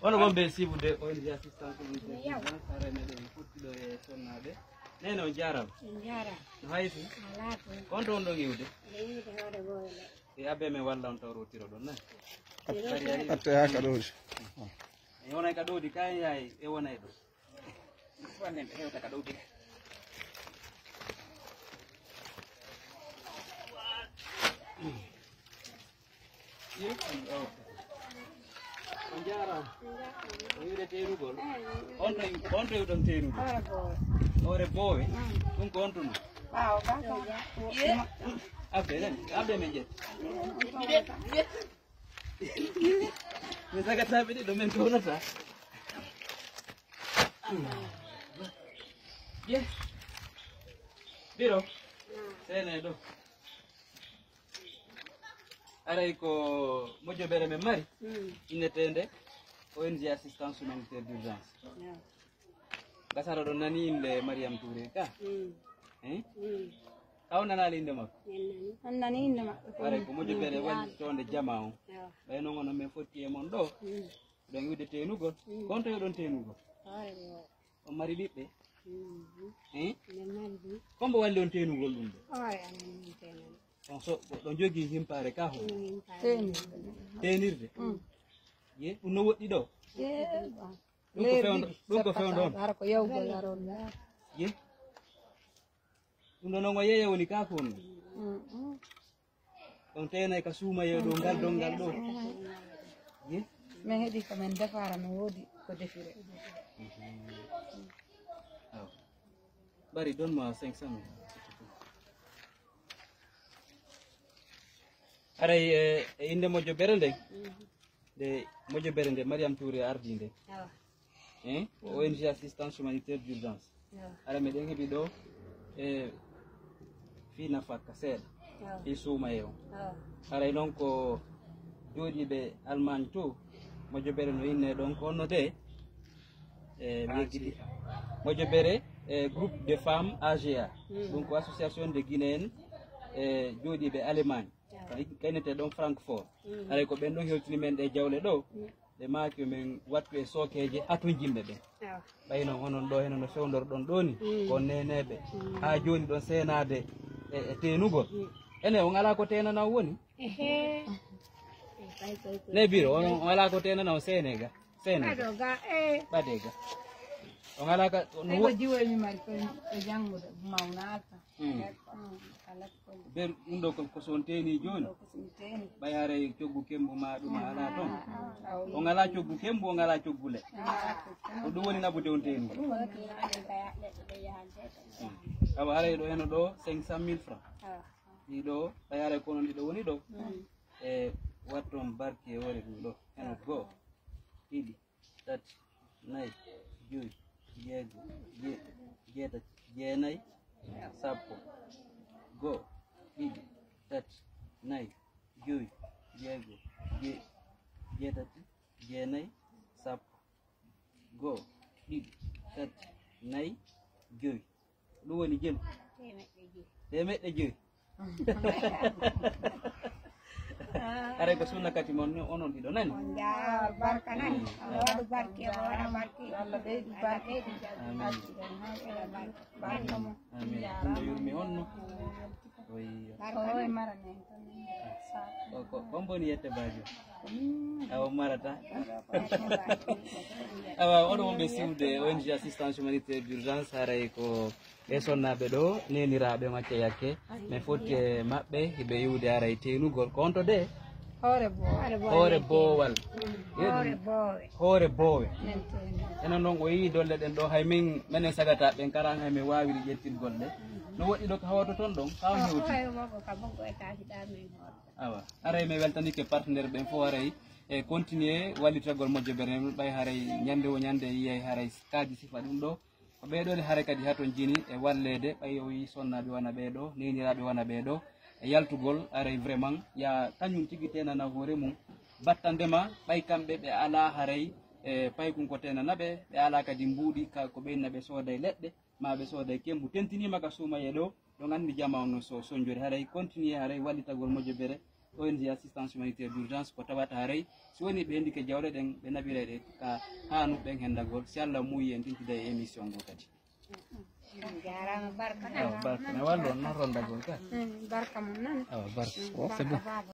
ono wonɓe sibude ONG assistance communautaire sare meɗen futtiɗo e sonnaɓe nene on jarama no haysi on to on ɗon iwde e abbe men walla on taw rotiro ɗon nani atte ha kaɗoji e wonay ka ɗowdi kayen yaay e wonay ɗo wannen ɓe hewta ka ɗowdi on jarama o wiide terugol on to iwɗon terugol hoore boowe ɗum ko on to ɗum abbe men ƴet mi sagataɓe ɗiɗo men townata ye ɓiro sene ɗo aray ko moƴƴoɓere men mari innetende ONG assistance humanitaire d' urgence gasara ɗo nani inde Mariame Touré ka kaw nanali inde makko nani inde makko aray ko moƴƴoɓere wallitonde jama on ɓay noon onon min fotti e mon ɗo ɗon iwde tenugol gonto yoɗon tenugol on mari ɓiɓɓe kombo walli on tenugol ɗum ɗo on so ɗon jogui himpare ka ho tenirde ye ɗum no woɗɗi ɗo ɗum ko fewdo on har ko yawgol aron ye ɗum ɗo noon o yeeya woni ka ko on on tenay ka suuma yew ɗo ngal dongal ɗo ye min heeɗi komin defara mi woodi ko defire bari donne moi 500 000 aray e inde moƴƴoɓere nden de moƴƴoɓere nde Mariame Touré ardi nde ONG assistance humanitaire d' urgence ara meɗen heeɓi ɗo e fina fakka seeɗa fi suuma e on aray noon ko jooɗiɓe Allemagne to moƴƴoɓere no inne ɗon ko onno de moƴƴoɓere groupe de femmes AGA ɗum ko association de guinéenne jooɗiɓe Allemagne kaynete ɗon Francfort aray ko ɓen ɗon hewtini men ɗe jawle ɗo ɓe maaki min wattu e sookeje hato jimɓe ɓen ɓayno honon ɗo heno no fewdorɗon ɗo ni ko neneɓe ha joni ɗon senade e tenugol ene on ala ko tenana woni ne biro on ala ko tenana o senega ɓade ga on ala ka ko jiwoymi mari ko janggude mawnaka ber ɗum ɗo ko son teni joni ɓay haare coggu kembu ma ɗum ala toon on ala coggu kembu on ala coggu leɗɗe ko ɗum woni nabude on teni awa haray ɗo heno ɗo 500 000 francs ɗiɗo ɓay haare kono ɗiɗo woni ɗo e watton barke e wore ɗum ɗo heno 2 ɗiɗi tati nayyi joyi jeegom jeetati jeenayyi sappo 2 ɗiɗi tati nayyi joyi jeegom jeetati jeenayyi sappo 2 ɗiɗi tati nayyi joyi ɗum woni jelu temeɗɗe joyi aray ko sunna kati mon onon ɗiɗo nani barka nani waɗu barke o waɗa barke Allah ɓeydu barke amin ɗum yurmi honno oy marane kon boni yette bajo awa marata awa oɗo wonɓe siwde ONG assistance humanitaire d' urgence haray ko ɓe sonnaɓe ɗo neniraɓe macca yakke min fotti e maɓɓe hiɓe yiwde aray tenugol ko on to de hoore boowal hoore boowe enen noon o yii dolle ɗen ɗo hay minen sagata ɓen karan hay min wawiri ƴettirgol ɗe no woɗɗi ɗo ko hawata toon ɗon haw hewti awa aray mi weltanike partenaire ɓen fof haray e continuer wallitagol moƴƴoɓere men ɓay haray ñande o ñande yiyay haray kaaji sifa ɗum ɗo ko ɓeɗone haare kadi haton jini e wallede ɓay o wi sonnaɓe wona ɓeɗo neniraɓe wona ɓeɗo e yaltugol aray vraiment ya kañum tigui tenana hoore mum battandema ɓay kamɓe ɓe ala haray e paykum ko tenanaɓe ɓe ala kadi mbuuɗi ko ɓeynaɓe sooday leɗɗe ma ɓe sooday kembu tentinima ka suumaye ɗo ɗo gandi jama on so soñjori haray continuer haray wallitagol moƴƴoɓere ONG assistance humanitaire d'urgence ko tawata haray so woni be indi ke jawle den be nabire ka hanu ben hendagol si Allah muyi en tinti day émission go kadi jarama barka barka na wallo non rondagol ka barka mon nan barka